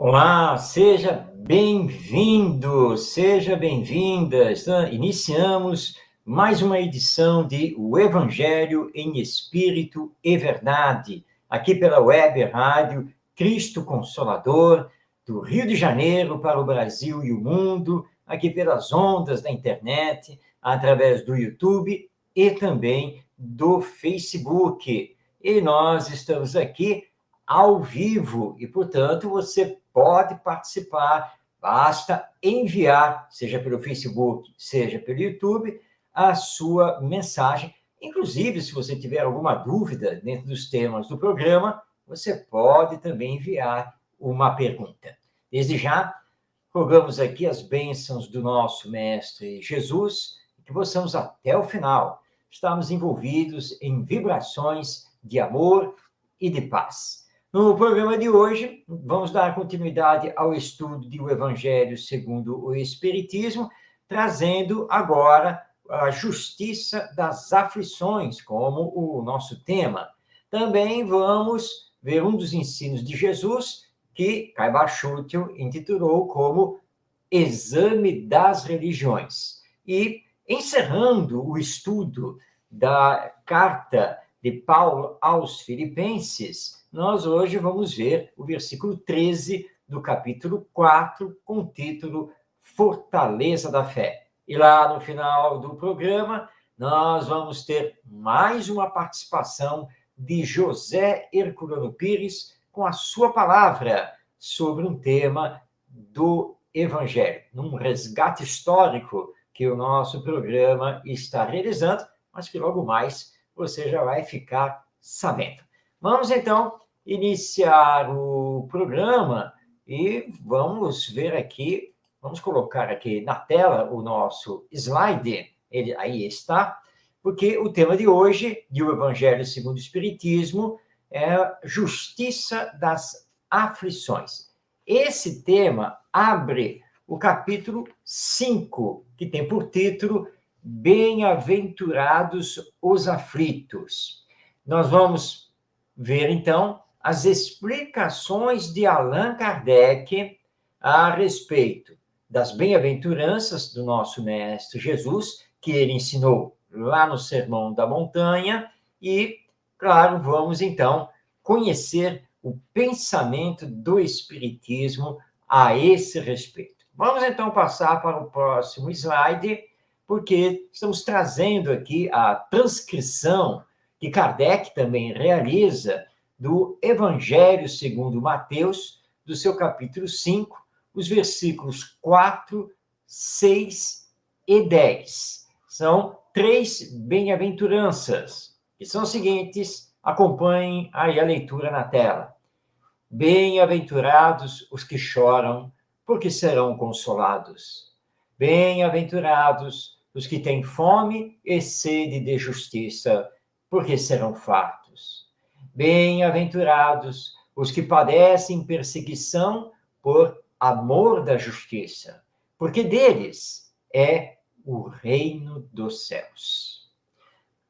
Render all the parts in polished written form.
Olá, seja bem-vindo, seja bem-vinda. Iniciamos mais uma edição de O Evangelho em Espírito e Verdade, aqui pela Web Rádio Cristo Consolador, do Rio de Janeiro para o Brasil e o mundo, aqui pelas ondas da internet, através do YouTube e também do Facebook. E nós estamos aqui ao vivo e, portanto, você pode participar, basta enviar, seja pelo Facebook, seja pelo YouTube, a sua mensagem. Inclusive, se você tiver alguma dúvida dentro dos temas do programa, você pode também enviar uma pergunta. Desde já, rogamos aqui as bênçãos do nosso Mestre Jesus, que possamos até o final estarmos envolvidos em vibrações de amor e de paz. No programa de hoje, vamos dar continuidade ao estudo do Evangelho segundo o Espiritismo, trazendo agora a justiça das aflições como o nosso tema. Também vamos ver um dos ensinos de Jesus, que Caiba Schüttel intitulou como Exame das Religiões. E, encerrando o estudo da carta de Paulo aos Filipenses, nós hoje vamos ver o versículo 13 do capítulo 4, com o título Fortaleza da Fé. E lá no final do programa, nós vamos ter mais uma participação de José Herculano Pires com a sua palavra sobre um tema do Evangelho, num resgate histórico que o nosso programa está realizando, mas que logo mais você já vai ficar sabendo. Vamos, então, iniciar o programa e vamos ver aqui, vamos colocar aqui na tela o nosso slide, ele aí está, porque o tema de hoje, de O Evangelho segundo o Espiritismo, é Justiça das Aflições. Esse tema abre o capítulo 5, que tem por título Bem-aventurados os aflitos. Nós vamos ver, então, as explicações de Allan Kardec a respeito das bem-aventuranças do nosso Mestre Jesus, que ele ensinou lá no Sermão da Montanha, e, claro, vamos, então, conhecer o pensamento do Espiritismo a esse respeito. Vamos, então, passar para o próximo slide, porque estamos trazendo aqui a transcrição que Kardec também realiza do Evangelho segundo Mateus, do seu capítulo 5, os versículos 4, 6 e 10. São 3 bem-aventuranças, que são os seguintes, acompanhem aí a leitura na tela. Bem-aventurados os que choram, porque serão consolados. Bem-aventurados os que têm fome e sede de justiça, porque serão fartos. Bem-aventurados os que padecem perseguição por amor da justiça, porque deles é o reino dos céus.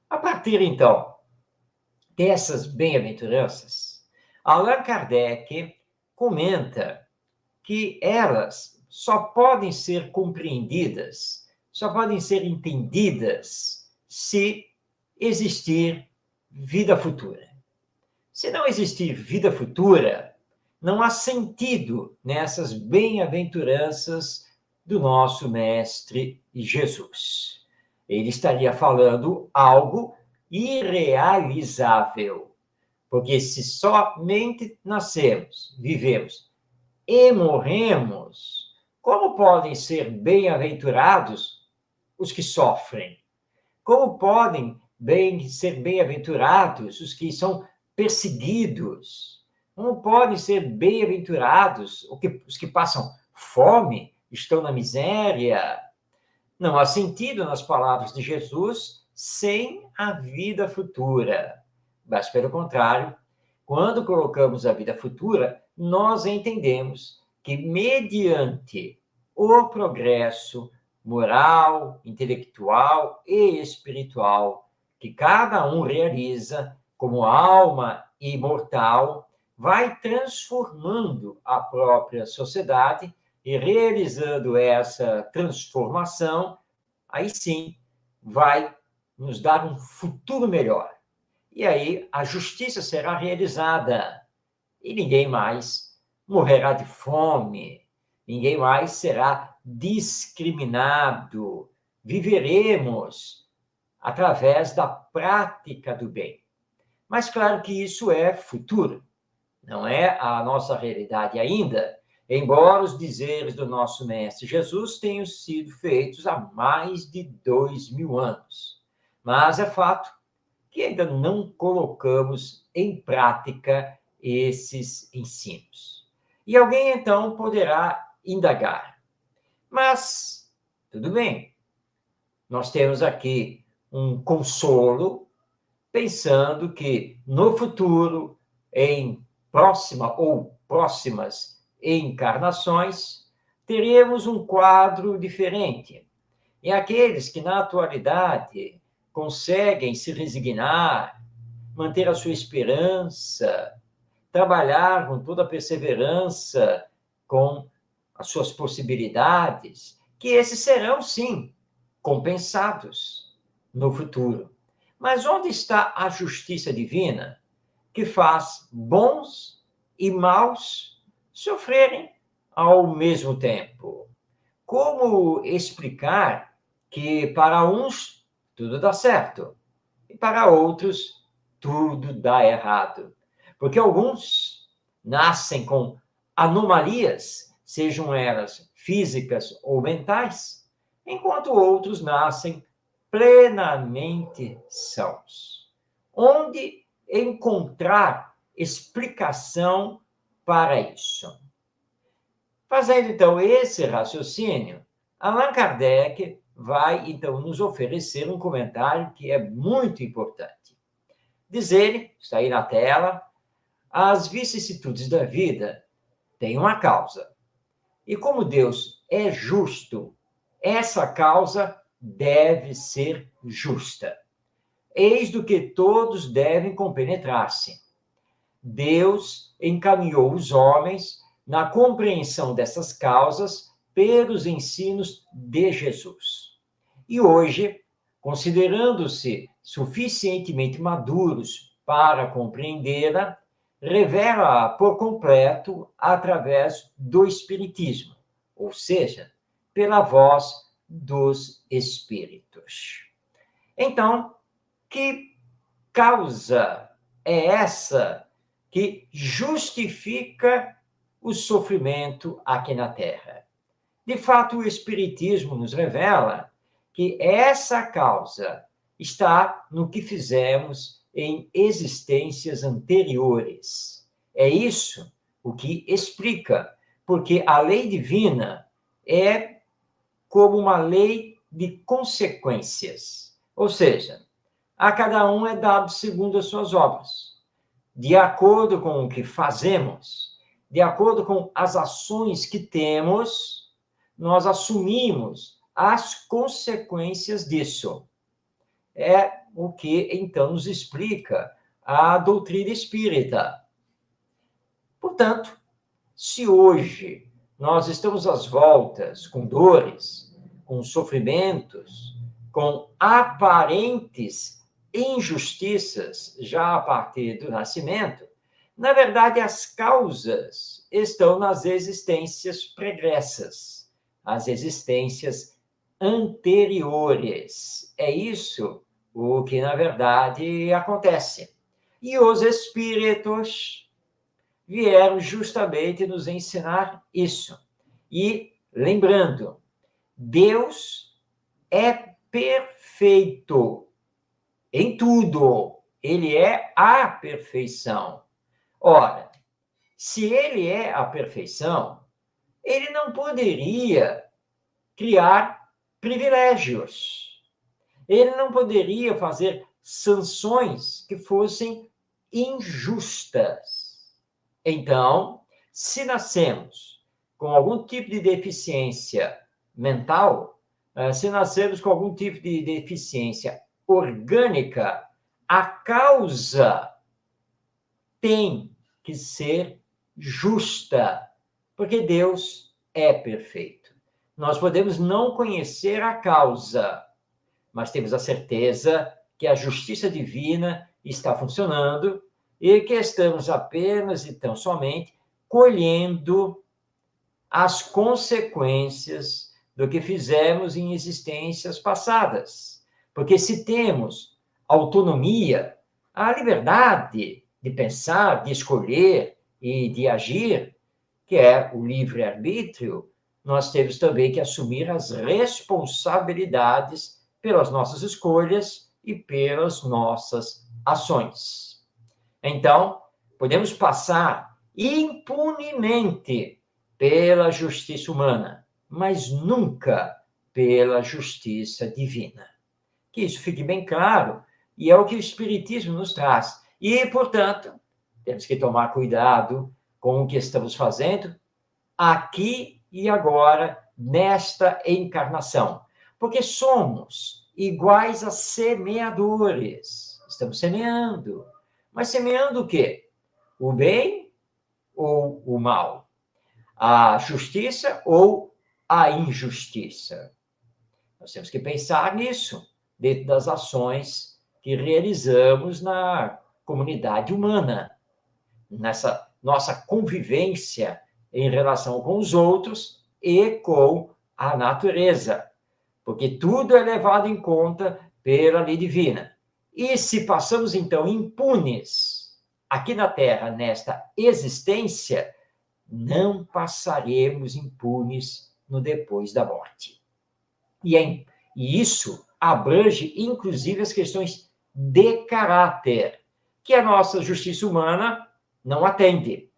A partir, então, dessas bem-aventuranças, Allan Kardec comenta que elas só podem ser compreendidas, só podem ser entendidas se existir vida futura. Se não existir vida futura, não há sentido nessas bem-aventuranças do nosso Mestre Jesus. Ele estaria falando algo irrealizável, porque se somente nascemos, vivemos e morremos, como podem ser bem-aventurados os que sofrem? Como podem ser bem-aventurados os que são perseguidos? Como podem ser bem-aventurados os que passam fome, estão na miséria? Não há sentido nas palavras de Jesus sem a vida futura. Mas, pelo contrário, quando colocamos a vida futura, nós entendemos que, mediante o progresso moral, intelectual e espiritual que cada um realiza como alma imortal, vai transformando a própria sociedade e realizando essa transformação, aí sim vai nos dar um futuro melhor. E aí a justiça será realizada e ninguém mais morrerá de fome, ninguém mais será discriminado. Viveremos através da prática do bem. Mas claro que isso é futuro, não é a nossa realidade ainda, embora os dizeres do nosso Mestre Jesus tenham sido feitos há mais de 2000 anos. Mas é fato que ainda não colocamos em prática esses ensinos. E alguém então poderá indagar: mas tudo bem, nós temos aqui um consolo, pensando que no futuro, em próxima ou próximas encarnações, teremos um quadro diferente. E aqueles que na atualidade conseguem se resignar, manter a sua esperança, trabalhar com toda a perseverança, com as suas possibilidades, que esses serão, sim, compensados no futuro. Mas onde está a justiça divina que faz bons e maus sofrerem ao mesmo tempo? Como explicar que para uns tudo dá certo e para outros tudo dá errado? Porque alguns nascem com anomalias, sejam elas físicas ou mentais, enquanto outros nascem plenamente sãos. Onde encontrar explicação para isso? Fazendo, então, esse raciocínio, Allan Kardec vai, então, nos oferecer um comentário que é muito importante. Diz ele, está aí na tela: as vicissitudes da vida têm uma causa. E como Deus é justo, essa causa deve ser justa. Eis do que todos devem compenetrar-se. Deus encaminhou os homens na compreensão dessas causas pelos ensinos de Jesus. E hoje, considerando-se suficientemente maduros para compreendê-la, revela por completo através do Espiritismo, ou seja, pela voz dos Espíritos. Então, que causa é essa que justifica o sofrimento aqui na Terra? De fato, o Espiritismo nos revela que essa causa está no que fizemos em existências anteriores. É isso o que explica, porque a lei divina é como uma lei de consequências. Ou seja, a cada um é dado segundo as suas obras, de acordo com o que fazemos, de acordo com as ações que temos, nós assumimos as consequências disso. É o que, então, nos explica a doutrina espírita. Portanto, se hoje nós estamos às voltas com dores, com sofrimentos, com aparentes injustiças já a partir do nascimento, na verdade, as causas estão nas existências pregressas, as existências anteriores. É isso o que, na verdade, acontece. E os espíritos vieram justamente nos ensinar isso. E, lembrando, Deus é perfeito em tudo. Ele é a perfeição. Ora, se ele é a perfeição, ele não poderia criar privilégios. Ele não poderia fazer sanções que fossem injustas. Então, se nascemos com algum tipo de deficiência mental, se nascemos com algum tipo de deficiência orgânica, a causa tem que ser justa, porque Deus é perfeito. Nós podemos não conhecer a causa, mas temos a certeza que a justiça divina está funcionando e que estamos apenas e tão somente colhendo as consequências do que fizemos em existências passadas. Porque se temos autonomia, a liberdade de pensar, de escolher e de agir, que é o livre-arbítrio, nós temos também que assumir as responsabilidades pelas nossas escolhas e pelas nossas ações. Então, podemos passar impunemente pela justiça humana, mas nunca pela justiça divina. Que isso fique bem claro, e é o que o Espiritismo nos traz. E, portanto, temos que tomar cuidado com o que estamos fazendo aqui e agora, nesta encarnação. Porque somos iguais a semeadores. Estamos semeando. Mas semeando o quê? O bem ou o mal? A justiça ou a injustiça? Nós temos que pensar nisso, dentro das ações que realizamos na comunidade humana, nessa nossa convivência em relação com os outros e com a natureza, porque tudo é levado em conta pela lei divina. E se passamos, então, impunes aqui na Terra, nesta existência, não passaremos impunes no depois da morte. E isso abrange, inclusive, as questões de caráter, que a nossa justiça humana não atende,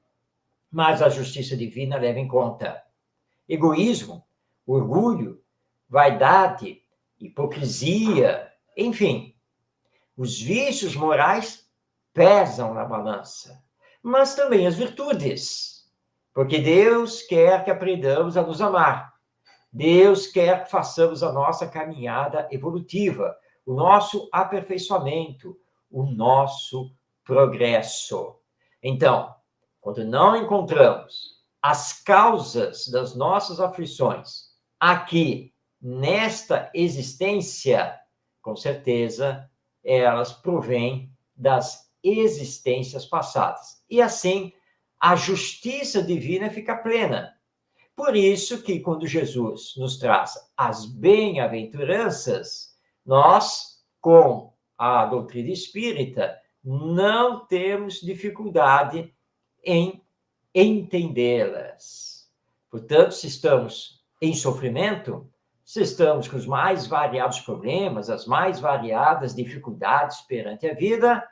mas a justiça divina leva em conta. Egoísmo, orgulho, vaidade, hipocrisia, enfim, os vícios morais pesam na balança, mas também as virtudes, porque Deus quer que aprendamos a nos amar. Deus quer que façamos a nossa caminhada evolutiva, o nosso aperfeiçoamento, o nosso progresso. Então, quando não encontramos as causas das nossas aflições aqui, nesta existência, com certeza, elas provêm das existências passadas. E assim, a justiça divina fica plena. Por isso que, quando Jesus nos traz as bem-aventuranças, nós, com a doutrina espírita, não temos dificuldade em entendê-las. Portanto, se estamos em sofrimento, se estamos com os mais variados problemas, as mais variadas dificuldades perante a vida,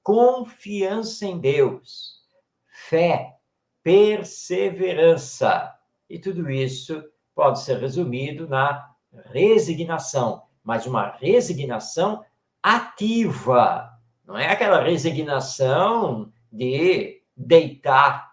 confiança em Deus, fé, perseverança. E tudo isso pode ser resumido na resignação, mas uma resignação ativa. Não é aquela resignação de deitar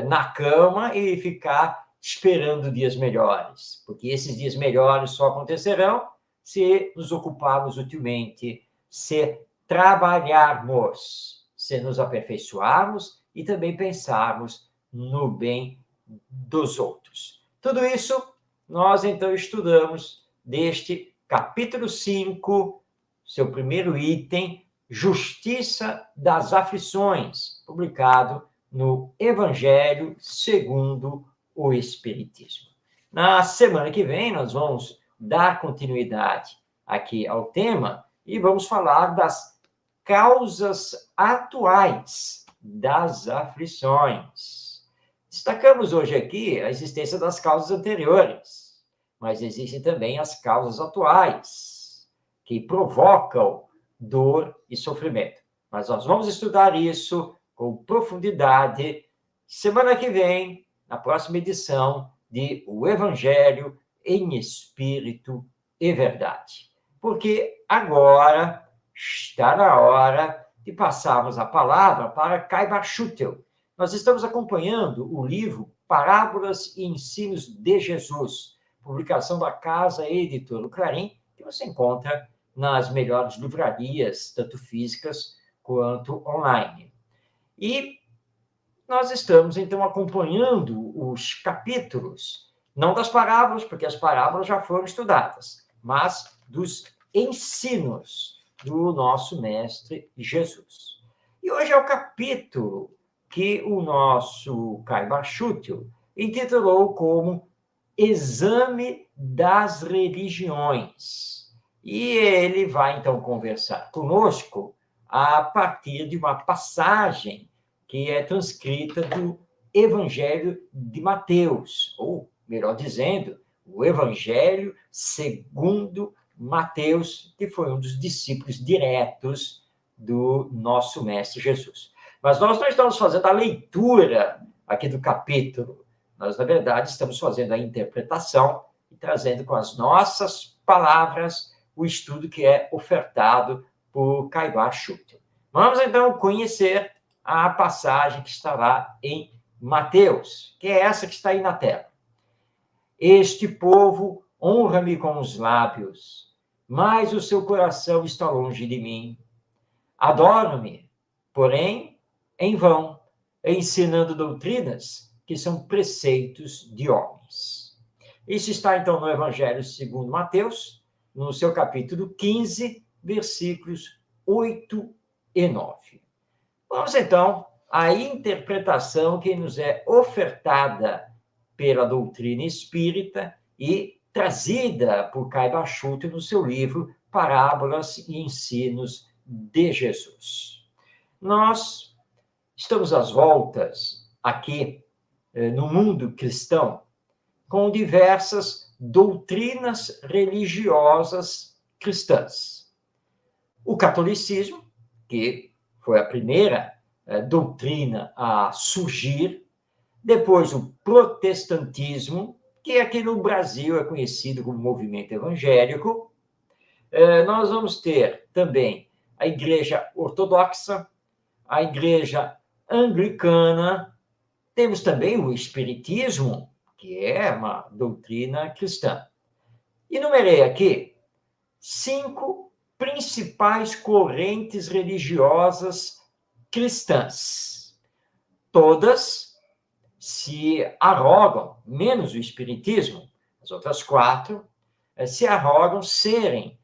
na cama e ficar esperando dias melhores, porque esses dias melhores só acontecerão se nos ocuparmos utilmente, se trabalharmos, se nos aperfeiçoarmos e também pensarmos no bem dos outros. Tudo isso nós, então, estudamos deste capítulo 5, seu primeiro item, Justiça das Aflições, publicado no Evangelho segundo o Espiritismo. Na semana que vem, nós vamos dar continuidade aqui ao tema e vamos falar das causas atuais das aflições. Destacamos hoje aqui a existência das causas anteriores, mas existem também as causas atuais, que provocam dor e sofrimento. Mas nós vamos estudar isso com profundidade semana que vem, na próxima edição de O Evangelho em Espírito e Verdade. Porque agora está na hora de passarmos a palavra para Caibar Schutel. Nós estamos acompanhando o livro Parábolas e Ensinos de Jesus, publicação da Casa Editora Clarim, que você encontra nas melhores livrarias, tanto físicas quanto online. E nós estamos, então, acompanhando os capítulos, não das parábolas, porque as parábolas já foram estudadas, mas dos ensinos do nosso Mestre Jesus. E hoje é o capítulo que o nosso Caiba Chútil intitulou como Exame das Religiões. E ele vai, então, conversar conosco a partir de uma passagem que é transcrita do Evangelho de Mateus, ou, melhor dizendo, o Evangelho segundo Mateus, que foi um dos discípulos diretos do nosso Mestre Jesus. Mas nós não estamos fazendo a leitura aqui do capítulo, nós, na verdade, estamos fazendo a interpretação e trazendo com as nossas palavras o estudo que é ofertado por Caiba Chútil. Vamos, então, conhecer a passagem que está lá em Mateus, que é essa que está aí na tela. Este povo honra-me com os lábios, mas o seu coração está longe de mim. Adoram-me, porém, em vão, ensinando doutrinas que são preceitos de homens. Isso está, então, no Evangelho segundo Mateus, no seu capítulo 15, versículos 8 e 9. Vamos, então, à interpretação que nos é ofertada pela doutrina espírita e trazida por Caiba Chútil no seu livro Parábolas e Ensinos de Jesus. Nós estamos às voltas aqui no mundo cristão com diversas doutrinas religiosas cristãs. O catolicismo, que foi a primeira doutrina a surgir, depois o protestantismo, que aqui no Brasil é conhecido como movimento evangélico. Nós vamos ter também a Igreja Ortodoxa, a Igreja Anglicana, temos também o Espiritismo, que é uma doutrina cristã. Enumerei aqui 5 principais correntes religiosas cristãs. Todas se arrogam, menos o Espiritismo, as outras 4, se arrogam serem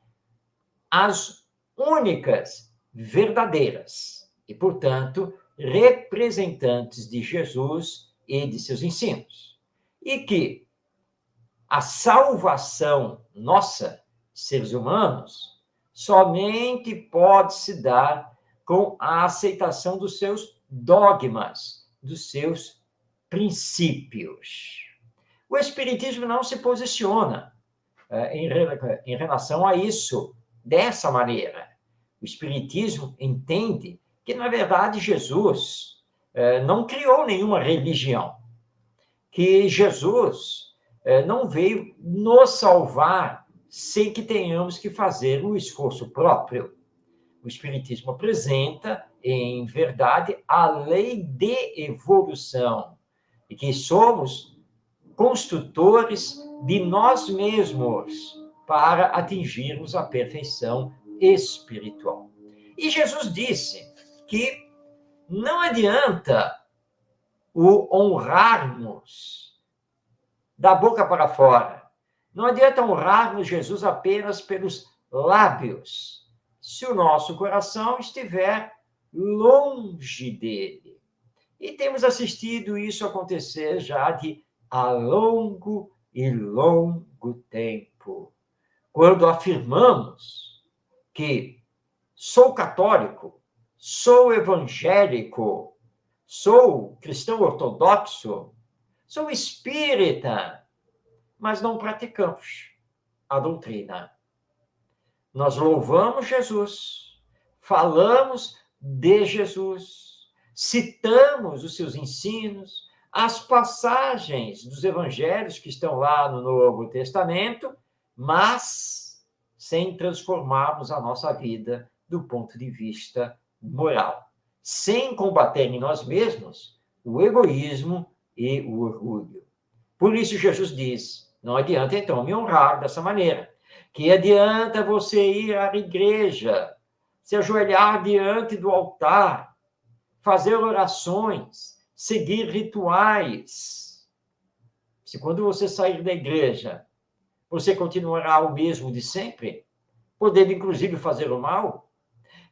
as únicas verdadeiras e, portanto, representantes de Jesus e de seus ensinos. E que a salvação nossa, seres humanos, somente pode se dar com a aceitação dos seus dogmas, dos seus princípios. O Espiritismo não se posiciona em relação a isso dessa maneira. O Espiritismo entende que, na verdade, Jesus não criou nenhuma religião, que Jesus não veio nos salvar sem que tenhamos que fazer um esforço próprio. O Espiritismo apresenta, em verdade, a lei de evolução, e que somos construtores de nós mesmos para atingirmos a perfeição espiritual. E Jesus disse que não adianta o honrarmos da boca para fora. Não adianta honrarmos Jesus apenas pelos lábios, se o nosso coração estiver longe dele. E temos assistido isso acontecer já de há longo e longo tempo. Quando afirmamos que sou católico, sou evangélico, sou cristão ortodoxo, sou espírita, mas não praticamos a doutrina. Nós louvamos Jesus, falamos de Jesus, citamos os seus ensinos, as passagens dos evangelhos que estão lá no Novo Testamento, mas sem transformarmos a nossa vida do ponto de vista moral, sem combater em nós mesmos o egoísmo e o orgulho. Por isso Jesus diz, não adianta então me honrar dessa maneira. Que adianta você ir à igreja, se ajoelhar diante do altar, fazer orações, seguir rituais. Se quando você sair da igreja, você continuará o mesmo de sempre, podendo inclusive fazer o mal,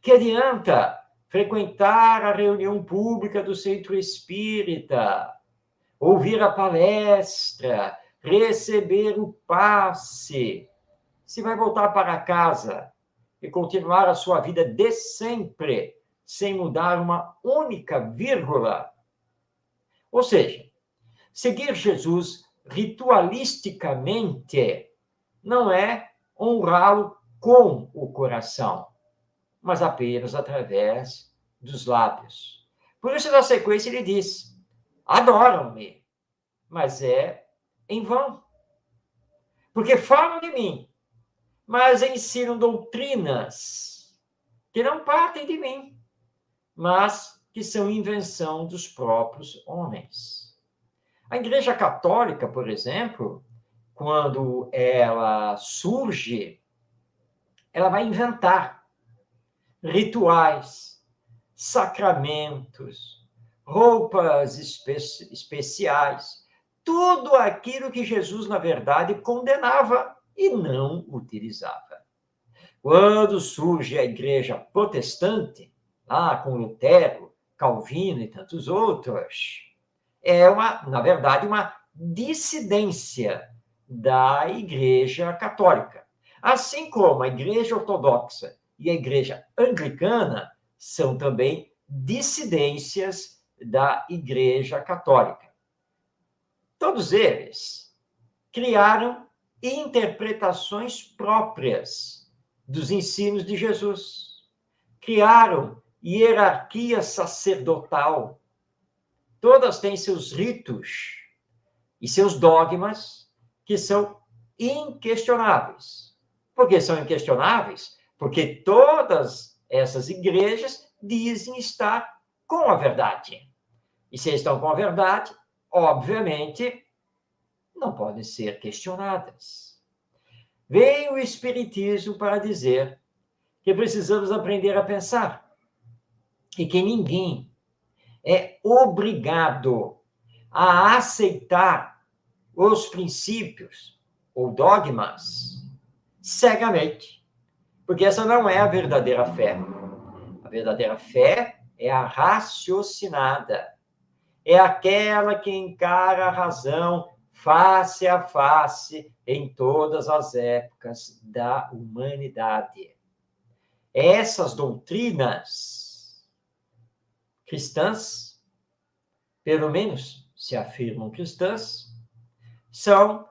que adianta frequentar a reunião pública do centro espírita, ouvir a palestra, receber o passe, se vai voltar para casa e continuar a sua vida de sempre, sem mudar uma única vírgula. Ou seja, seguir Jesus ritualisticamente não é honrá-lo com o coração, mas apenas através dos lábios. Por isso, na sequência, ele diz: adoram-me, mas é em vão. Porque falam de mim, mas ensinam doutrinas que não partem de mim, mas que são invenção dos próprios homens. A Igreja Católica, por exemplo, quando ela surge, ela vai inventar rituais, sacramentos, roupas especiais, tudo aquilo que Jesus, na verdade, condenava e não utilizava. Quando surge a igreja protestante, lá com Lutero, Calvino e tantos outros, na verdade, uma dissidência da igreja católica. Assim como a igreja ortodoxa e a igreja anglicana são também dissidências da igreja católica. Todos eles criaram interpretações próprias dos ensinos de Jesus. Criaram hierarquia sacerdotal. Todas têm seus ritos e seus dogmas que são inquestionáveis. Por que são inquestionáveis? Porque todas essas igrejas dizem estar com a verdade. E se estão com a verdade, obviamente, não podem ser questionadas. Veio o Espiritismo para dizer que precisamos aprender a pensar e que ninguém é obrigado a aceitar os princípios ou dogmas cegamente, porque essa não é a verdadeira fé. A verdadeira fé é a raciocinada, é aquela que encara a razão face a face em todas as épocas da humanidade. Essas doutrinas cristãs, pelo menos se afirmam cristãs, são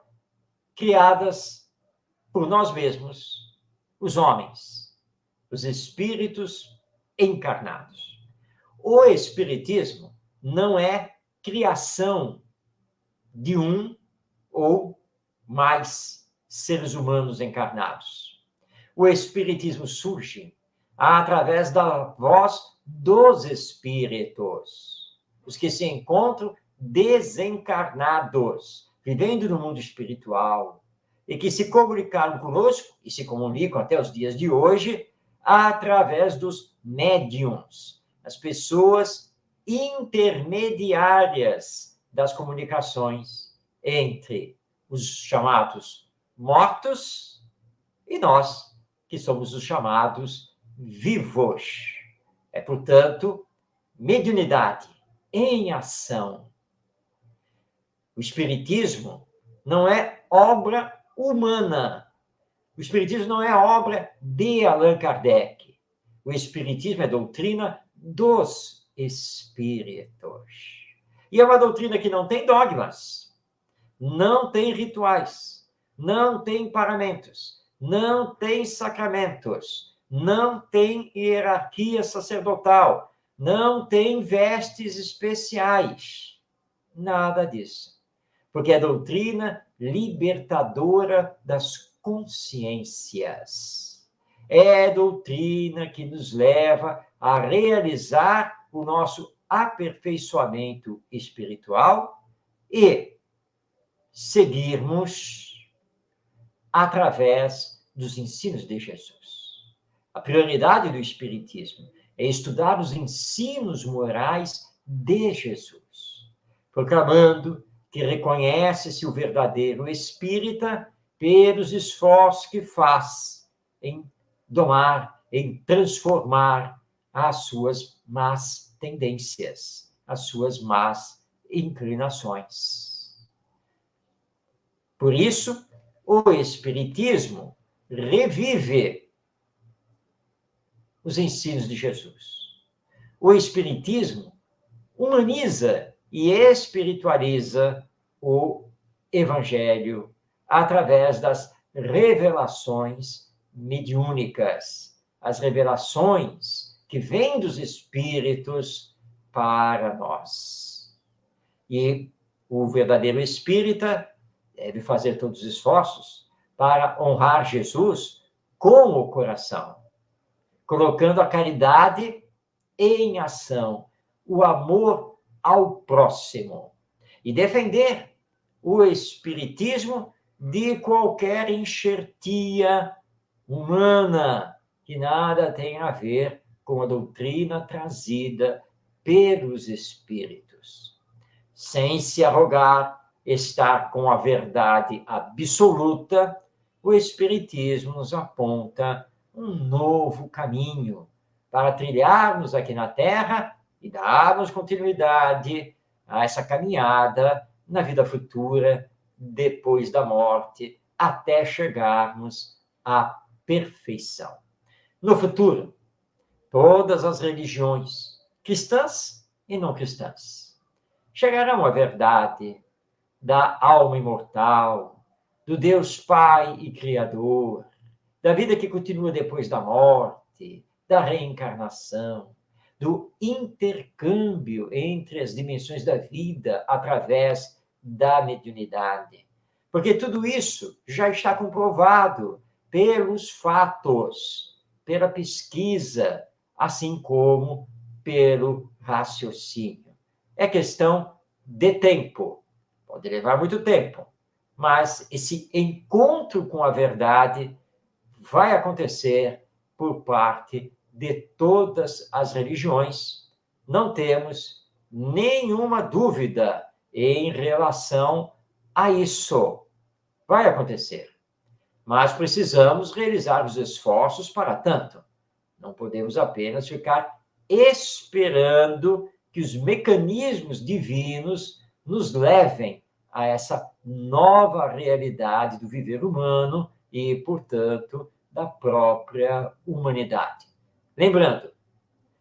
criadas por nós mesmos, os homens, os espíritos encarnados. O espiritismo não é criação de um ou mais seres humanos encarnados. O espiritismo surge através da voz dos espíritos, os que se encontram desencarnados, vivendo no mundo espiritual, e que se comunicaram conosco, e se comunicam até os dias de hoje, através dos médiums, as pessoas intermediárias das comunicações entre os chamados mortos e nós, que somos os chamados vivos. É, portanto, mediunidade em ação. O Espiritismo não é obra humana. O Espiritismo não é obra de Allan Kardec. O Espiritismo é doutrina dos espíritos. E é uma doutrina que não tem dogmas, não tem rituais, não tem paramentos, não tem sacramentos, não tem hierarquia sacerdotal, não tem vestes especiais. Nada disso. Porque é doutrina libertadora das consciências. É doutrina que nos leva a realizar o nosso aperfeiçoamento espiritual e seguirmos através dos ensinos de Jesus. A prioridade do Espiritismo é estudar os ensinos morais de Jesus. proclamando que reconhece-se o verdadeiro espírita pelos esforços que faz em domar, em transformar as suas más tendências, as suas más inclinações. Por isso, o Espiritismo revive os ensinos de Jesus. O Espiritismo humaniza e espiritualiza o Evangelho através das revelações mediúnicas, as revelações que vêm dos Espíritos para nós. E o verdadeiro espírita deve fazer todos os esforços para honrar Jesus com o coração, colocando a caridade em ação, o amor ao próximo, e defender o espiritismo de qualquer enxertia humana que nada tem a ver com a doutrina trazida pelos espíritos. Sem se arrogar estar com a verdade absoluta, o espiritismo nos aponta um novo caminho para trilharmos aqui na Terra e darmos continuidade a essa caminhada na vida futura, depois da morte, até chegarmos à perfeição. No futuro, todas as religiões, cristãs e não cristãs, chegarão à verdade da alma imortal, do Deus Pai e Criador, da vida que continua depois da morte, da reencarnação, do intercâmbio entre as dimensões da vida através da mediunidade. Porque tudo isso já está comprovado pelos fatos, pela pesquisa, assim como pelo raciocínio. É questão de tempo. Pode levar muito tempo, mas esse encontro com a verdade vai acontecer por parte de todas as religiões. Não temos nenhuma dúvida em relação a isso. Vai acontecer. Mas precisamos realizar os esforços para tanto. Não podemos apenas ficar esperando que os mecanismos divinos nos levem a essa nova realidade do viver humano e, portanto, da própria humanidade. Lembrando,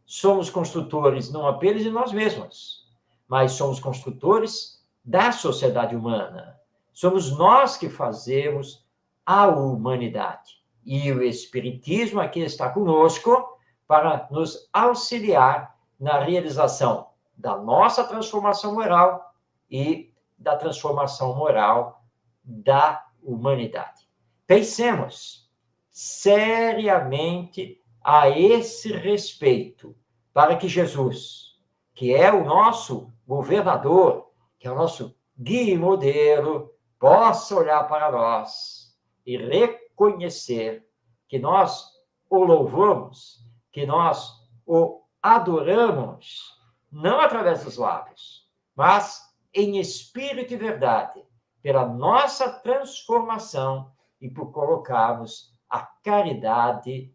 somos construtores não apenas de nós mesmos, mas somos construtores da sociedade humana. Somos nós que fazemos a humanidade. E o Espiritismo aqui está conosco para nos auxiliar na realização da nossa transformação moral e da transformação moral da humanidade. Pensemos seriamente a esse respeito, para que Jesus, que é o nosso governador, que é o nosso guia e modelo, possa olhar para nós e reconhecer que nós o louvamos, que nós o adoramos, não através dos lábios, mas em espírito e verdade, pela nossa transformação e por colocarmos a caridade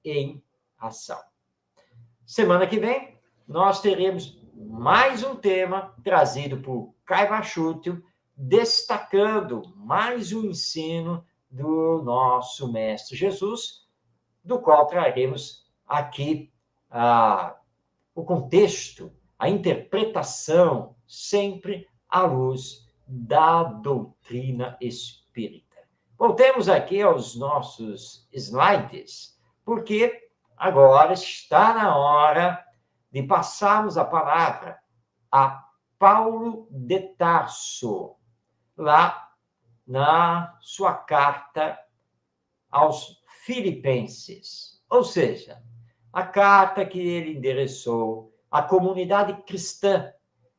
em ação. Semana que vem, nós teremos mais um tema trazido por Caiba Chútil, destacando mais um ensino do nosso Mestre Jesus, do qual traremos aqui o contexto, a interpretação, sempre à luz da doutrina espírita. Voltemos aqui aos nossos slides, porque agora está na hora de passarmos a palavra a Paulo de Tarso, lá na sua carta aos Filipenses. Ou seja, a carta que ele endereçou à comunidade cristã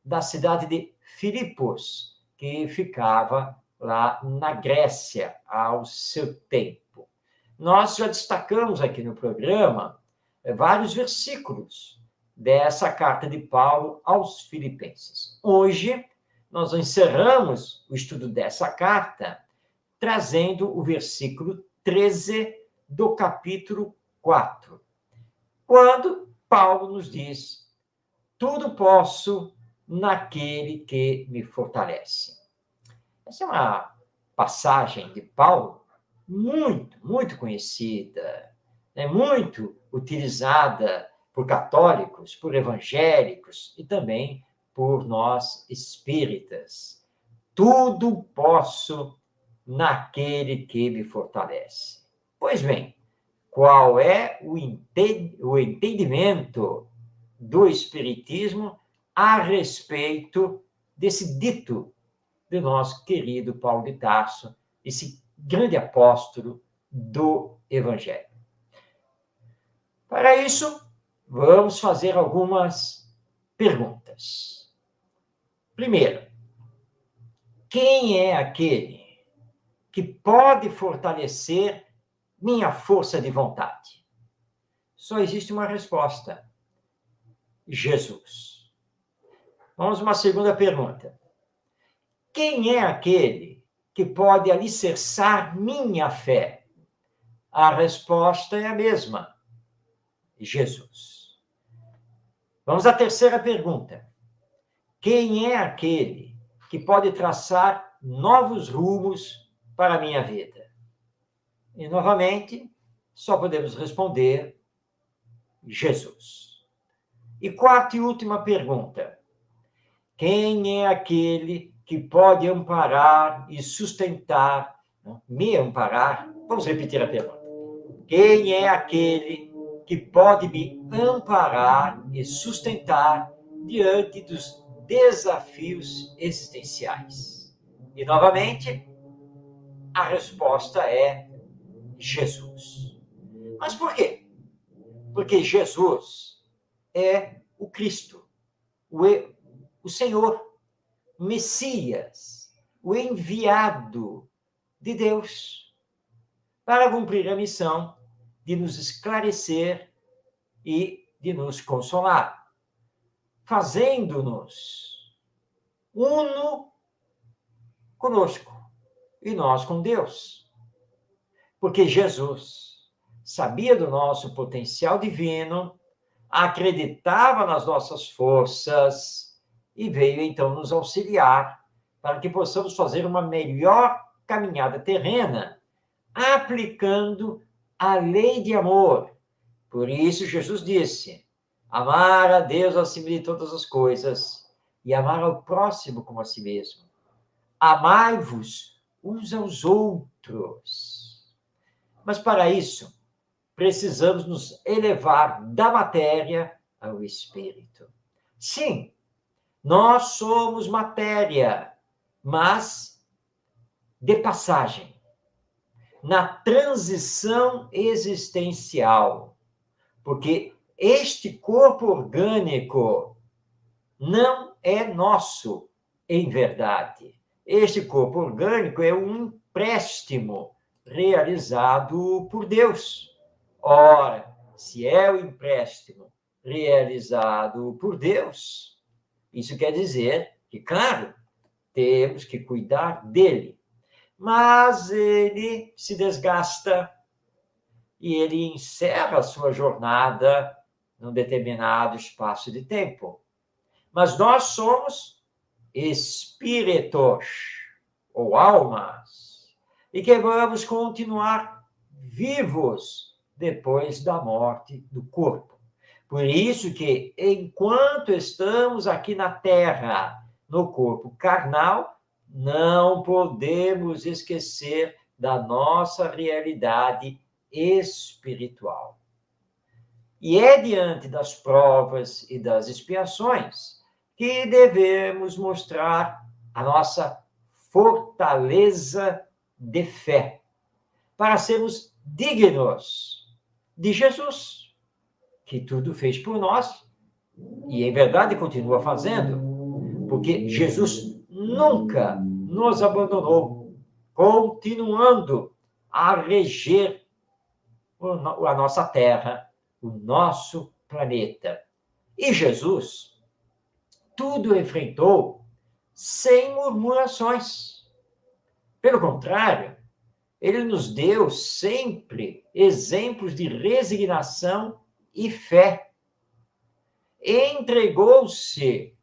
da cidade de Filipos, que ficava lá na Grécia ao seu tempo. Nós já destacamos aqui no programa vários versículos dessa carta de Paulo aos Filipenses. Hoje, nós encerramos o estudo dessa carta trazendo o versículo 13 do capítulo 4, quando Paulo nos diz: tudo posso naquele que me fortalece. Essa é uma passagem de Paulo muito conhecida, muito utilizada por católicos, por evangélicos e também por nós espíritas. Tudo posso naquele que me fortalece. Pois bem, qual é o entendimento do Espiritismo a respeito desse dito do nosso querido Paulo de Tarso, esse grande apóstolo do Evangelho? Para isso, vamos fazer algumas perguntas. Primeiro, quem é aquele que pode fortalecer minha força de vontade? Só existe uma resposta: Jesus. Vamos a uma segunda pergunta. Quem é aquele que pode alicerçar minha fé? A resposta é a mesma: Jesus. Vamos à terceira pergunta. Quem é aquele que pode traçar novos rumos para a minha vida? E, novamente, só podemos responder: Jesus. E quarta e última pergunta. Quem é aquele que pode amparar e sustentar, me amparar? Vamos repetir a pergunta. Quem é aquele que pode me amparar e sustentar diante dos desafios existenciais? E, novamente, a resposta é Jesus. Mas por quê? Porque Jesus é o Cristo, o Senhor, o Messias, o enviado de Deus para cumprir a missão de nos esclarecer e de nos consolar, fazendo-nos uno conosco e nós com Deus. Porque Jesus sabia do nosso potencial divino, acreditava nas nossas forças e veio então nos auxiliar para que possamos fazer uma melhor caminhada terrena, aplicando a lei de amor. Por isso Jesus disse: amar a Deus acima de todas as coisas e amar ao próximo como a si mesmo. Amai-vos uns aos outros. Mas para isso, precisamos nos elevar da matéria ao espírito. Sim, nós somos matéria, mas de passagem, na transição existencial, porque este corpo orgânico não é nosso, em verdade. Este corpo orgânico é um empréstimo realizado por Deus. Ora, se é o empréstimo realizado por Deus, isso quer dizer que, claro, temos que cuidar dele. Mas ele se desgasta e ele encerra a sua jornada num determinado espaço de tempo. Mas nós somos espíritos, ou almas, e que vamos continuar vivos depois da morte do corpo. Por isso que, enquanto estamos aqui na Terra, no corpo carnal, não podemos esquecer da nossa realidade espiritual. E é diante das provas e das expiações que devemos mostrar a nossa fortaleza de fé, para sermos dignos de Jesus, que tudo fez por nós e, em verdade, continua fazendo, porque Jesus nunca nos abandonou, continuando a reger a nossa Terra, o nosso planeta. E Jesus tudo enfrentou sem murmurações. Pelo contrário, ele nos deu sempre exemplos de resignação e fé. Entregou-se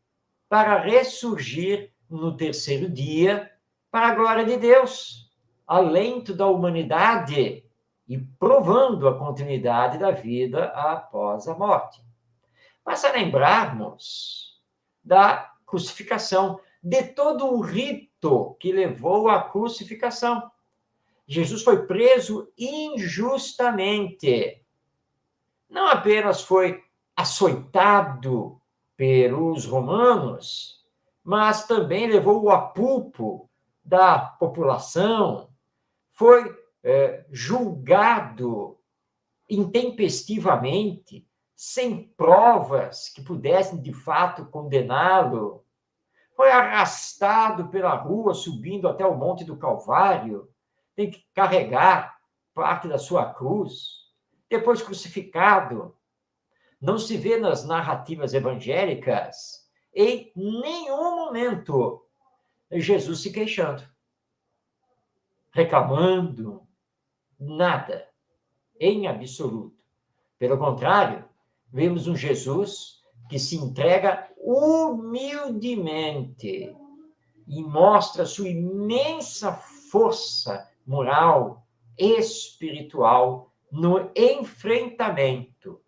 para ressurgir no terceiro dia para a glória de Deus, alento da humanidade e provando a continuidade da vida após a morte. Basta lembrarmos da crucificação, de todo o rito que levou à crucificação. Jesus foi preso injustamente. Não apenas foi açoitado pelos romanos, mas também levou o apulpo da população, foi julgado intempestivamente, sem provas que pudessem, de fato, condená-lo. Foi arrastado pela rua, subindo até o Monte do Calvário, tem que carregar parte da sua cruz, depois crucificado. Não se vê nas narrativas evangélicas, em nenhum momento, Jesus se queixando, reclamando, nada, em absoluto. Pelo contrário, vemos um Jesus que se entrega humildemente e mostra sua imensa força moral, espiritual, no enfrentamento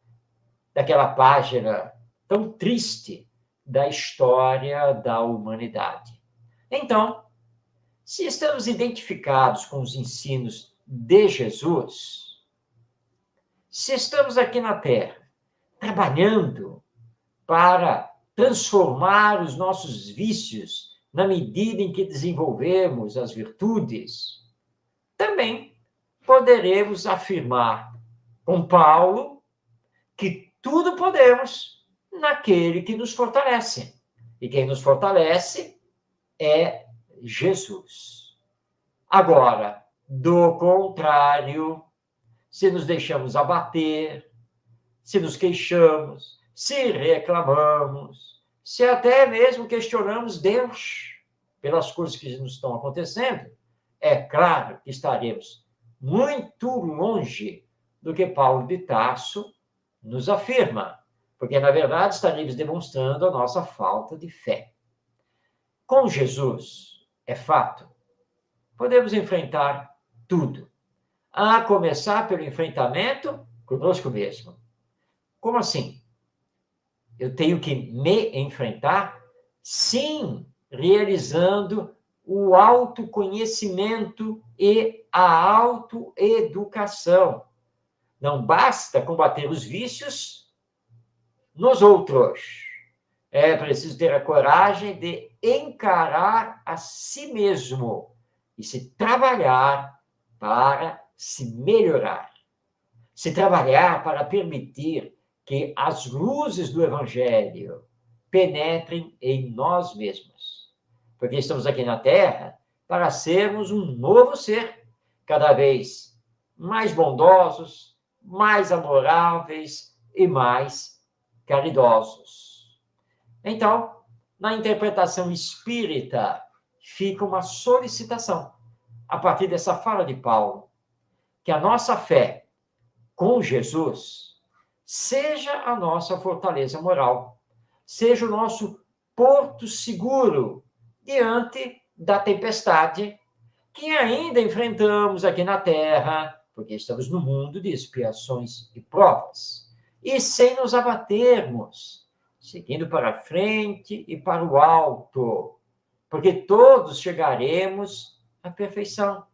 daquela página tão triste da história da humanidade. Então, se estamos identificados com os ensinos de Jesus, se estamos aqui na Terra trabalhando para transformar os nossos vícios na medida em que desenvolvemos as virtudes, também poderemos afirmar com Paulo que tudo podemos naquele que nos fortalece. E quem nos fortalece é Jesus. Agora, do contrário, se nos deixamos abater, se nos queixamos, se reclamamos, se até mesmo questionamos Deus pelas coisas que nos estão acontecendo, é claro que estaremos muito longe do que Paulo de Tarso nos afirma, porque, na verdade, estaremos demonstrando a nossa falta de fé. Com Jesus, é fato, podemos enfrentar tudo, a começar pelo enfrentamento conosco mesmo. Como assim? Eu tenho que me enfrentar? Sim, realizando o autoconhecimento e a autoeducação. Não basta combater os vícios nos outros. É preciso ter a coragem de encarar a si mesmo e se trabalhar para se melhorar. Se trabalhar para permitir que as luzes do Evangelho penetrem em nós mesmos. Porque estamos aqui na Terra para sermos um novo ser, cada vez mais bondosos, mais amoráveis e mais caridosos. Então, na interpretação espírita, fica uma solicitação, a partir dessa fala de Paulo, que a nossa fé com Jesus seja a nossa fortaleza moral, seja o nosso porto seguro diante da tempestade que ainda enfrentamos aqui na Terra, porque estamos no mundo de expiações e provas, e sem nos abatermos, seguindo para frente e para o alto, porque todos chegaremos à perfeição.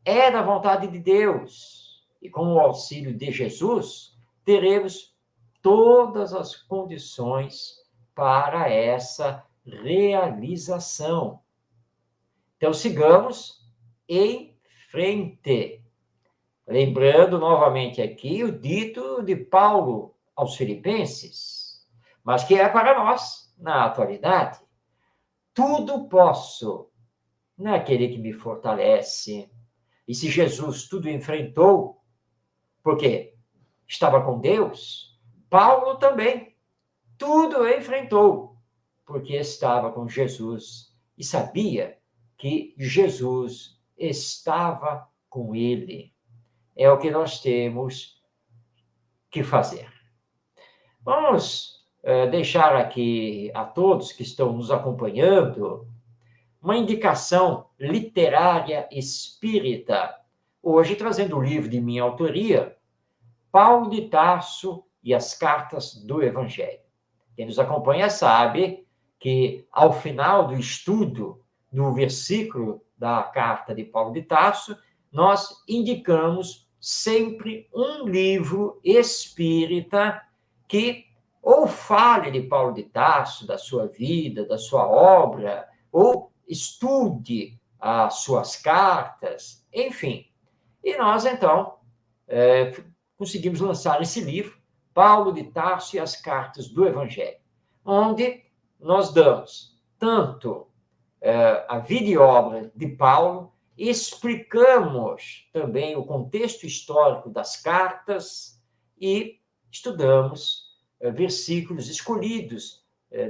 É da vontade de Deus, e com o auxílio de Jesus, teremos todas as condições para essa realização. Então, sigamos em frente. Lembrando novamente aqui o dito de Paulo aos Filipenses, mas que é para nós na atualidade. Tudo posso naquele que me fortalece. E se Jesus tudo enfrentou, porque estava com Deus, Paulo também tudo enfrentou, porque estava com Jesus e sabia que Jesus estava com ele. É o que nós temos que fazer. Vamos deixar aqui a todos que estão nos acompanhando uma indicação literária espírita. Hoje, trazendo o livro de minha autoria, Paulo de Tarso e as Cartas do Evangelho. Quem nos acompanha sabe que, ao final do estudo do versículo da carta de Paulo de Tarso, nós indicamos sempre um livro espírita que ou fale de Paulo de Tarso, da sua vida, da sua obra, ou estude as suas cartas, enfim. E nós, então, conseguimos lançar esse livro, Paulo de Tarso e as Cartas do Evangelho, onde nós damos tanto a vida e obra de Paulo, explicamos também o contexto histórico das cartas e estudamos versículos escolhidos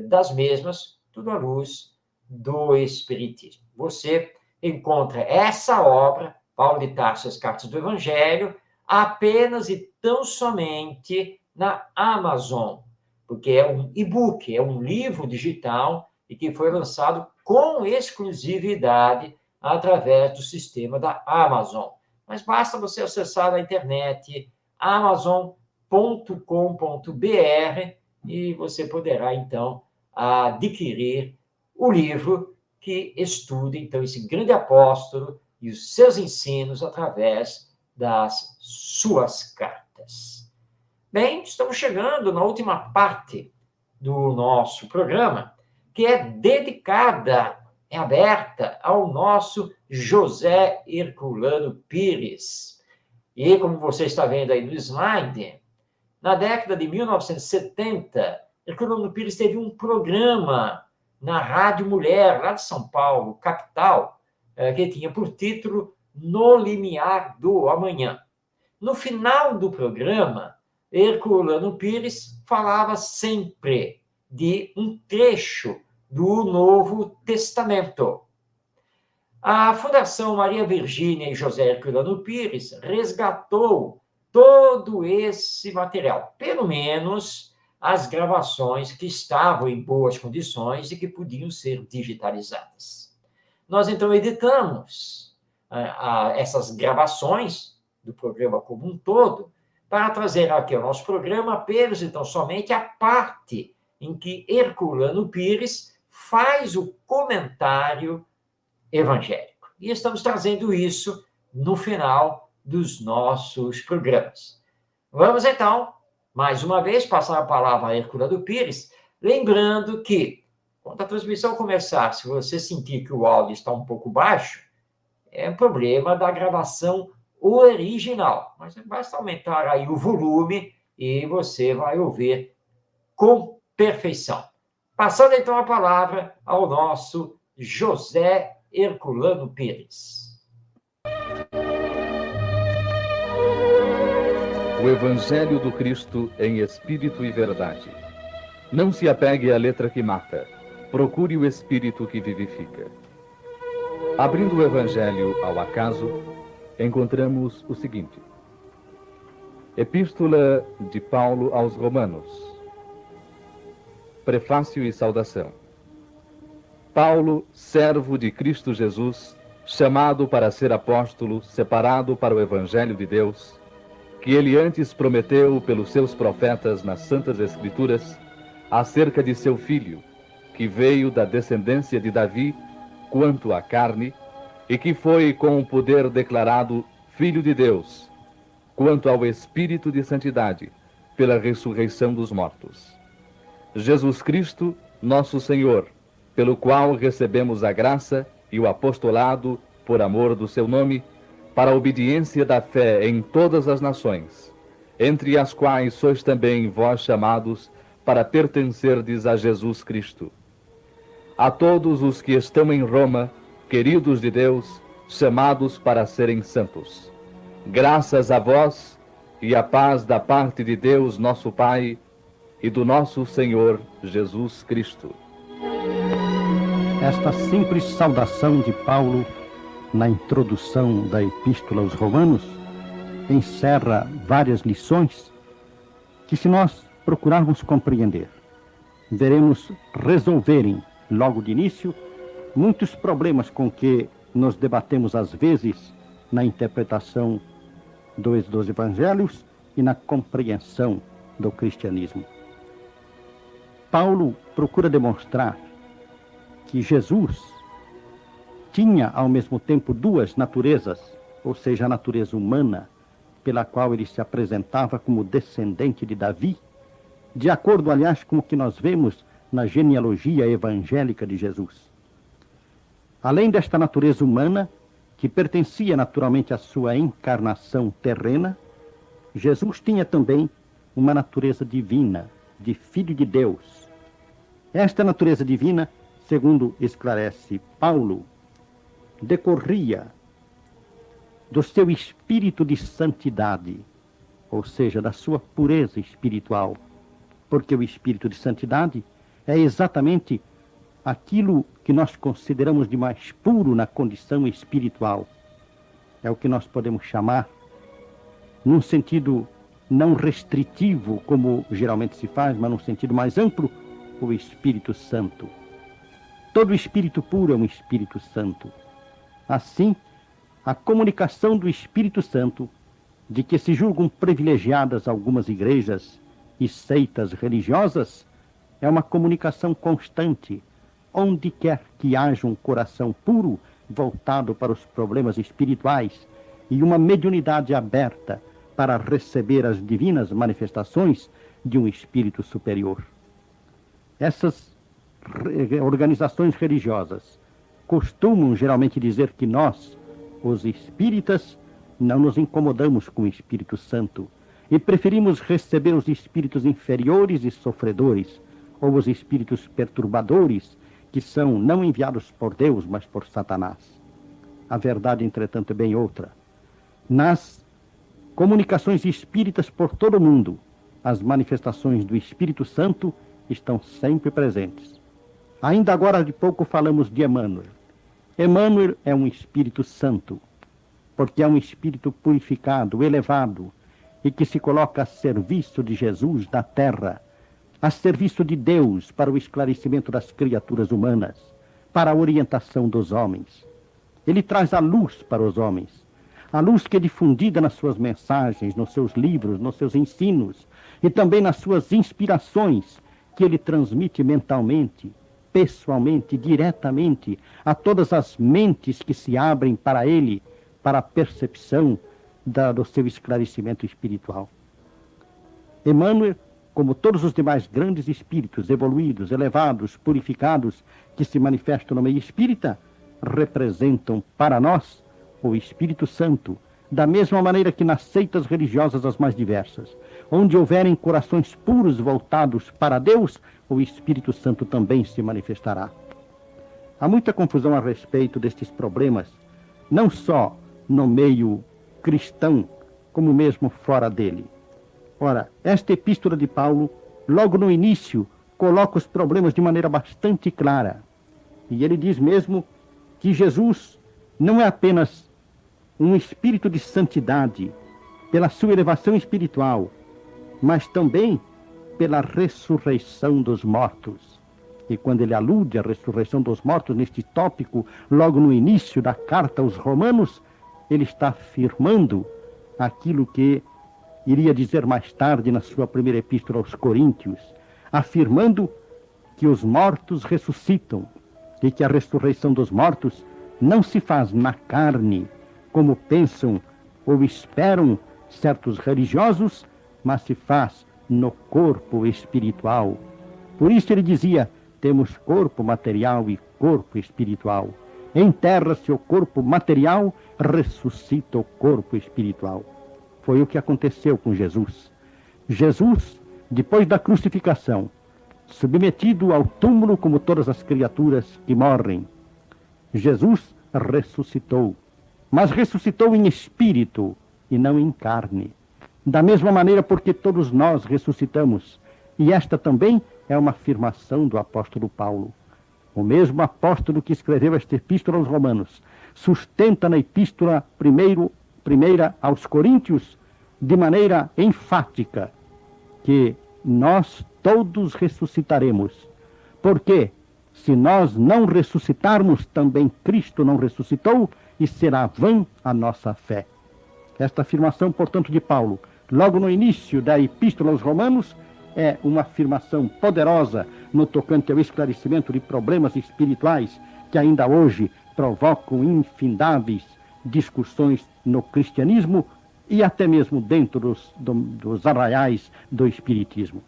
das mesmas, tudo à luz do Espiritismo. Você encontra essa obra, Paulo de Tarso e as Cartas do Evangelho, apenas e tão somente na Amazon, porque é um e-book, é um livro digital e que foi lançado com exclusividade através do sistema da Amazon. Mas basta você acessar na internet amazon.com.br e você poderá, então, adquirir o livro que estuda, então, esse grande apóstolo e os seus ensinos através das suas cartas. Bem, estamos chegando na última parte do nosso programa, que é dedicada, é aberta ao nosso José Herculano Pires. E, como você está vendo aí no slide, na década de 1970, Herculano Pires teve um programa na Rádio Mulher, lá de São Paulo, capital, que tinha por título No Limiar do Amanhã. No final do programa, Herculano Pires falava sempre de um trecho do Novo Testamento. A Fundação Maria Virgínia e José Herculano Pires resgatou todo esse material, pelo menos as gravações que estavam em boas condições e que podiam ser digitalizadas. Nós, então, editamos essas gravações do programa como um todo, para trazer aqui ao nosso programa apenas, então, somente a parte em que Herculano Pires faz o comentário evangélico. E estamos trazendo isso no final dos nossos programas. Vamos, então, mais uma vez, passar a palavra a Herculano Pires, lembrando que, quando a transmissão começar, se você sentir que o áudio está um pouco baixo, é um problema da gravação original. Mas basta aumentar aí o volume e você vai ouvir com perfeição. Passando, então, a palavra ao nosso José Herculano Pires. O Evangelho do Cristo em Espírito e Verdade. Não se apegue à letra que mata, procure o Espírito que vivifica. Abrindo o Evangelho ao acaso, encontramos o seguinte: Epístola de Paulo aos Romanos. Prefácio e saudação. Paulo, servo de Cristo Jesus, chamado para ser apóstolo, separado para o Evangelho de Deus, que ele antes prometeu pelos seus profetas nas Santas Escrituras, acerca de seu Filho, que veio da descendência de Davi, quanto à carne, e que foi com o poder declarado Filho de Deus, quanto ao Espírito de Santidade, pela ressurreição dos mortos. Jesus Cristo, nosso Senhor, pelo qual recebemos a graça e o apostolado por amor do seu nome, para a obediência da fé em todas as nações, entre as quais sois também vós chamados para pertencerdes a Jesus Cristo. A todos os que estão em Roma, queridos de Deus, chamados para serem santos. Graças a vós e a paz da parte de Deus, nosso Pai, e do nosso Senhor Jesus Cristo. Esta simples saudação de Paulo na introdução da Epístola aos Romanos encerra várias lições que, se nós procurarmos compreender, veremos resolverem logo de início muitos problemas com que nos debatemos às vezes na interpretação dos evangelhos e na compreensão do cristianismo. Paulo procura demonstrar que Jesus tinha ao mesmo tempo duas naturezas, ou seja, a natureza humana, pela qual ele se apresentava como descendente de Davi, de acordo, aliás, com o que nós vemos na genealogia evangélica de Jesus. Além desta natureza humana, que pertencia naturalmente à sua encarnação terrena, Jesus tinha também uma natureza divina, de Filho de Deus. Esta natureza divina, segundo esclarece Paulo, decorria do seu espírito de santidade, ou seja, da sua pureza espiritual, porque o espírito de santidade é exatamente aquilo que nós consideramos de mais puro na condição espiritual. É o que nós podemos chamar, num sentido não restritivo, como geralmente se faz, mas num sentido mais amplo, o Espírito Santo. Todo espírito puro é um Espírito Santo. Assim, a comunicação do Espírito Santo, de que se julgam privilegiadas algumas igrejas e seitas religiosas, é uma comunicação constante, onde quer que haja um coração puro, voltado para os problemas espirituais, e uma mediunidade aberta para receber as divinas manifestações de um espírito superior. Essas organizações religiosas costumam geralmente dizer que nós, os espíritas, não nos incomodamos com o Espírito Santo e preferimos receber os espíritos inferiores e sofredores, ou os espíritos perturbadores, que são não enviados por Deus, mas por Satanás. A verdade, entretanto, é bem outra. Nas comunicações espíritas por todo o mundo, as manifestações do Espírito Santo estão sempre presentes. Ainda agora de pouco falamos de Emmanuel. Emmanuel é um Espírito Santo, porque é um espírito purificado, elevado, e que se coloca a serviço de Jesus na terra, a serviço de Deus para o esclarecimento das criaturas humanas, para a orientação dos homens. Ele traz a luz para os homens, a luz que é difundida nas suas mensagens, nos seus livros, nos seus ensinos, e também nas suas inspirações, que ele transmite mentalmente, pessoalmente, diretamente, a todas as mentes que se abrem para ele, para a percepção do seu esclarecimento espiritual. Emmanuel, como todos os demais grandes espíritos evoluídos, elevados, purificados, que se manifestam no meio espírita, representam para nós o Espírito Santo, da mesma maneira que nas seitas religiosas as mais diversas, onde houverem corações puros voltados para Deus, o Espírito Santo também se manifestará. Há muita confusão a respeito destes problemas, não só no meio cristão, como mesmo fora dele. Ora, esta epístola de Paulo, logo no início, coloca os problemas de maneira bastante clara. E ele diz mesmo que Jesus não é apenas um espírito de santidade, pela sua elevação espiritual, mas também pela ressurreição dos mortos. E quando ele alude à ressurreição dos mortos, neste tópico, logo no início da carta aos Romanos, ele está afirmando aquilo que iria dizer mais tarde na sua primeira epístola aos Coríntios, afirmando que os mortos ressuscitam e que a ressurreição dos mortos não se faz na carne, como pensam ou esperam certos religiosos, mas se faz no corpo espiritual. Por isso ele dizia, temos corpo material e corpo espiritual. Enterra-se o corpo material, ressuscita o corpo espiritual. Foi o que aconteceu com Jesus. Jesus, depois da crucificação, submetido ao túmulo como todas as criaturas que morrem, Jesus ressuscitou, mas ressuscitou em espírito e não em carne. Da mesma maneira porque todos nós ressuscitamos, E esta também é uma afirmação do apóstolo Paulo. O mesmo apóstolo que escreveu esta epístola aos Romanos sustenta na epístola primeira aos Coríntios de maneira enfática que nós todos ressuscitaremos. Porque se nós não ressuscitarmos, também Cristo não ressuscitou e será vã a nossa fé. Esta afirmação, portanto, de Paulo, logo no início da epístola aos Romanos, é uma afirmação poderosa no tocante ao esclarecimento de problemas espirituais que ainda hoje provocam infindáveis discussões no cristianismo e até mesmo dentro dos arraiais do espiritismo.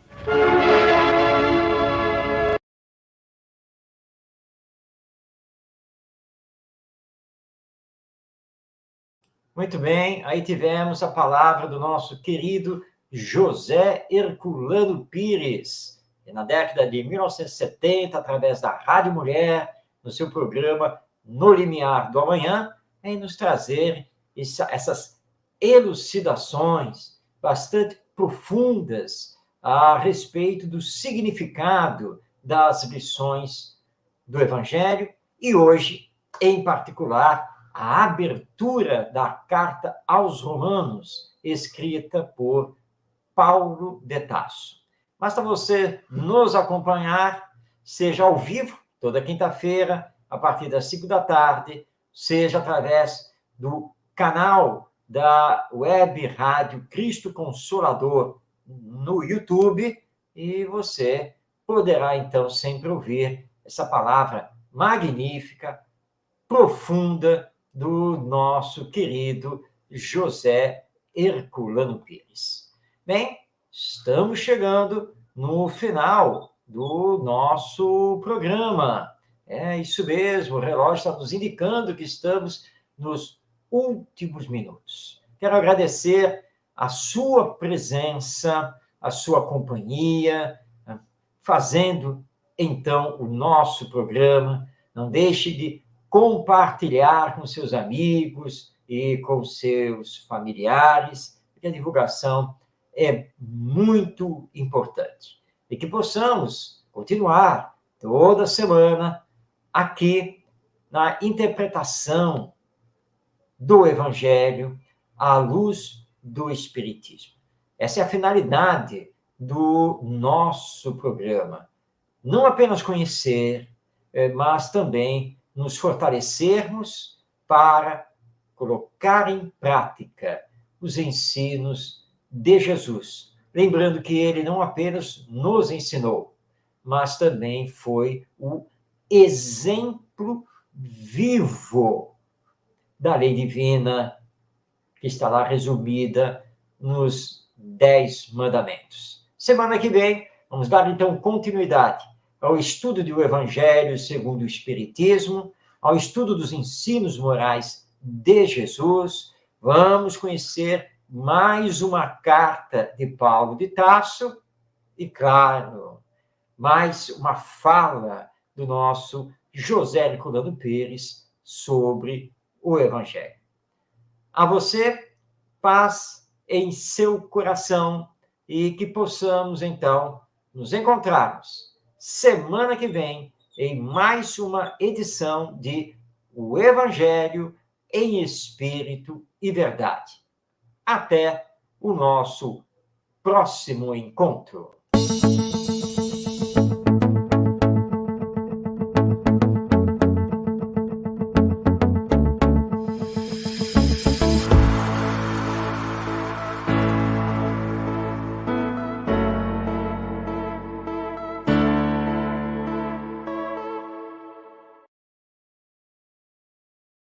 Muito bem, aí tivemos a palavra do nosso querido José Herculano Pires, na década de 1970, através da Rádio Mulher, no seu programa No Limiar do Amanhã, vem nos trazer essas elucidações bastante profundas a respeito do significado das lições do Evangelho e hoje, em particular, a abertura da carta aos Romanos, escrita por Paulo de Tarso. Basta você nos acompanhar, seja ao vivo, toda quinta-feira, a partir das 5 da tarde, seja através do canal da Web Rádio Cristo Consolador no YouTube, e você poderá, então, sempre ouvir essa palavra magnífica, profunda, do nosso querido José Herculano Pires. Bem, estamos chegando no final do nosso programa. É isso mesmo, o relógio está nos indicando que estamos nos últimos minutos. Quero agradecer a sua presença, a sua companhia, fazendo, então, o nosso programa. Não deixe de compartilhar com seus amigos e com seus familiares, porque a divulgação é muito importante. E que possamos continuar toda semana aqui na interpretação do Evangelho à luz do Espiritismo. Essa é a finalidade do nosso programa. Não apenas conhecer, mas também nos fortalecermos para colocar em prática os ensinos de Jesus. Lembrando que ele não apenas nos ensinou, mas também foi o exemplo vivo da lei divina, que está lá resumida nos 10 mandamentos. Semana que vem, vamos dar então continuidade ao estudo do Evangelho segundo o Espiritismo, ao estudo dos ensinos morais de Jesus. Vamos conhecer mais uma carta de Paulo de Tarso e, claro, mais uma fala do nosso José Herculano Pires sobre o Evangelho. A você, paz em seu coração e que possamos, então, nos encontrarmos semana que vem em mais uma edição de O Evangelho em Espírito e Verdade. Até o nosso próximo encontro.